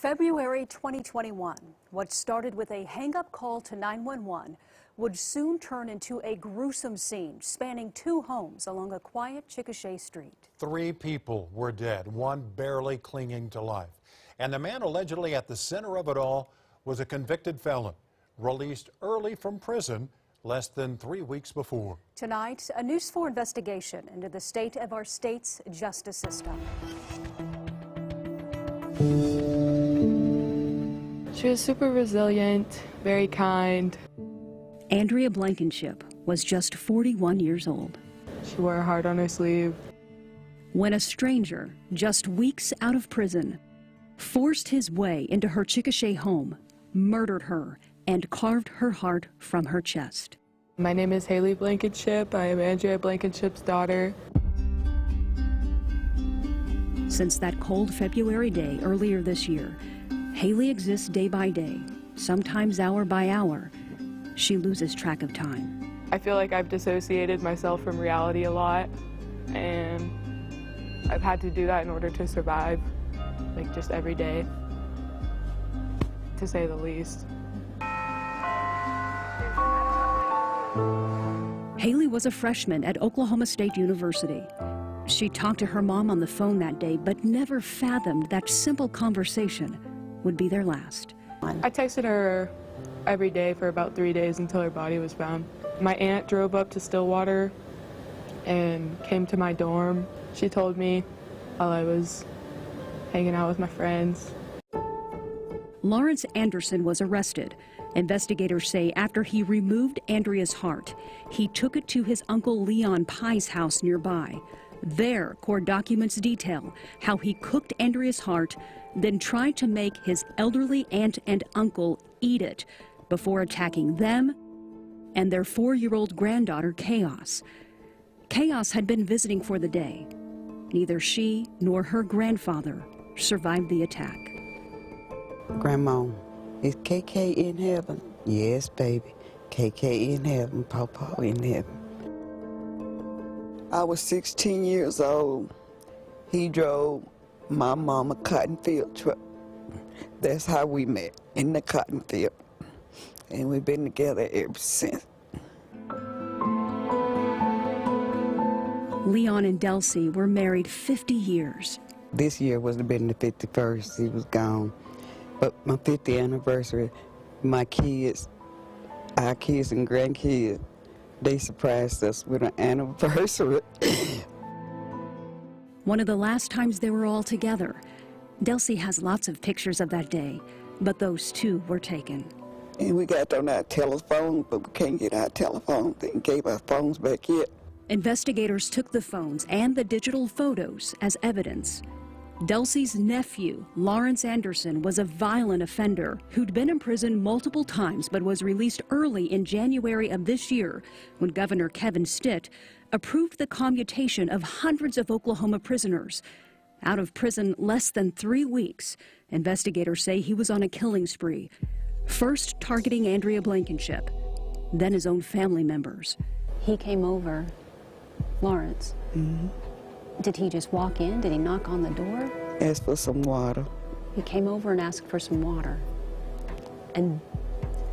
February 2021, what started with a hang-up call to 911 would soon turn into a gruesome scene spanning two homes along a quiet Chickasha street. 3 people were dead, one barely clinging to life. And the man allegedly at the center of it all was a convicted felon, released early from prison less than 3 weeks before. Tonight, a News 4 investigation into the state of our state's justice system. She was super resilient, very kind. Andrea Blankenship was just 41 years old She wore her heart on her sleeve. when a stranger, just weeks out of prison, forced his way into her Chickasha home, murdered her, and carved her heart from her chest. My name is Haley Blankenship. I am Andrea Blankenship's daughter. Since that cold February day earlier this year, Haley exists day by day, sometimes hour by hour. She loses track of time. I feel like I've dissociated myself from reality a lot, and I've had to do that in order to survive, like just every day, to say the least. Haley was a freshman at Oklahoma State University. She talked to her mom on the phone that day, but never fathomed that simple conversation would be their last. I texted her every day for about 3 days until her body was found. My aunt drove up to Stillwater and came to my dorm. She told me while I was hanging out with my friends. Lawrence Anderson was arrested. Investigators say after he removed Andrea's heart, he took it to his uncle Leon Pye's house nearby. There, court documents detail how he cooked Andrea's heart, then tried to make his elderly aunt and uncle eat it before attacking them and their 4-year-old granddaughter, Chaos. Chaos had been visiting for the day. Neither she nor her grandfather survived the attack. Grandma, is KK in heaven? Yes, baby. KK in heaven, Pawpaw in heaven. I was 16 years old. He drove my mama cotton field truck. That's how we met, in the cotton field. And we've been together ever since. Leon and Delcy were married 50 years. This year would have been the 51st. He was gone. But my 50th anniversary, my kids, our kids and grandkids, they surprised us with an anniversary. One of the last times they were all together. Delcy has lots of pictures of that day, but those too were taken. And we got on our telephone, but we can't get our telephone. They gave our phones back yet. Investigators took the phones and the digital photos as evidence. Delcy's nephew, Lawrence Anderson, was a violent offender who'd been in prison multiple times but was released early in January of this year when Governor Kevin Stitt approved the commutation of hundreds of Oklahoma prisoners. Out of prison less than 3 weeks, investigators say he was on a killing spree, first targeting Andrea Blankenship, then his own family members. He came over, Lawrence. Mm-hmm. Did he just walk in? Did he knock on the door? Asked for some water. He came over and asked for some water. And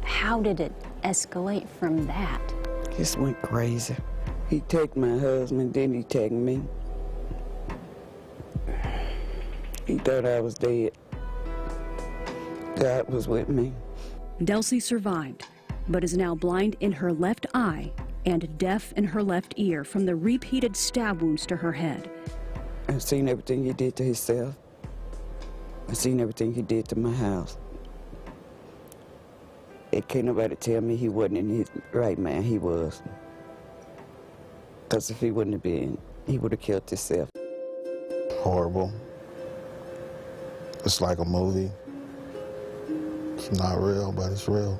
how did it escalate from that? Just went crazy. He took my husband, then he took me. He thought I was dead. God was with me. Delcy survived, but is now blind in her left eye and deaf in her left ear from the repeated stab wounds to her head. I've seen everything he did to himself. I've seen everything he did to my house. It can't nobody tell me he wasn't in his right mind. He was. Because if he wouldn't have been, he would have killed himself. Horrible. It's like a movie. It's not real, but it's real.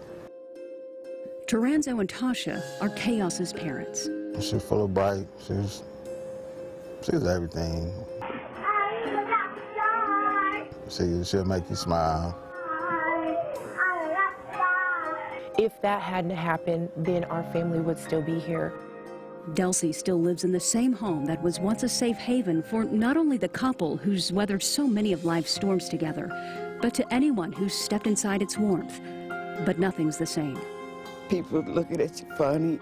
Toranzo and Tasha are Chaos's parents. She's full of bright. She's everything. She'll make you smile. If that hadn't happened, then our family would still be here. Delcy still lives in the same home that was once a safe haven for not only the couple who's weathered so many of life's storms together, but to anyone who's stepped inside its warmth. But nothing's the same. People looking at you funny.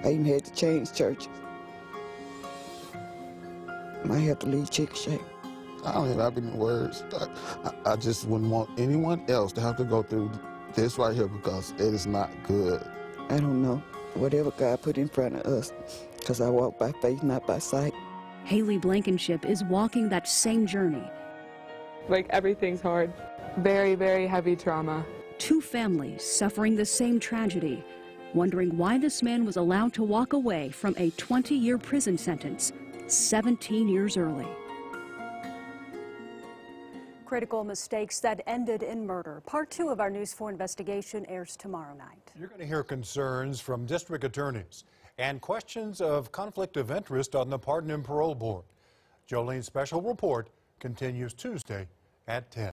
I even had to change churches. Might have to leave Chickasha. I don't even have any words. I just wouldn't want anyone else to have to go through this right here because it is not good. I don't know. Whatever God put in front of us, because I walk by faith, not by sight. Haley Blankenship is walking that same journey. Like, everything's hard. Very, very heavy trauma. Two families suffering the same tragedy, wondering why this man was allowed to walk away from a 20-year prison sentence 17 years early. Critical mistakes that ended in murder. Part 2 of our News 4 investigation airs tomorrow night. You're going to hear concerns from district attorneys and questions of conflict of interest on the Pardon and Parole Board. Jolene's special report continues Tuesday at 10.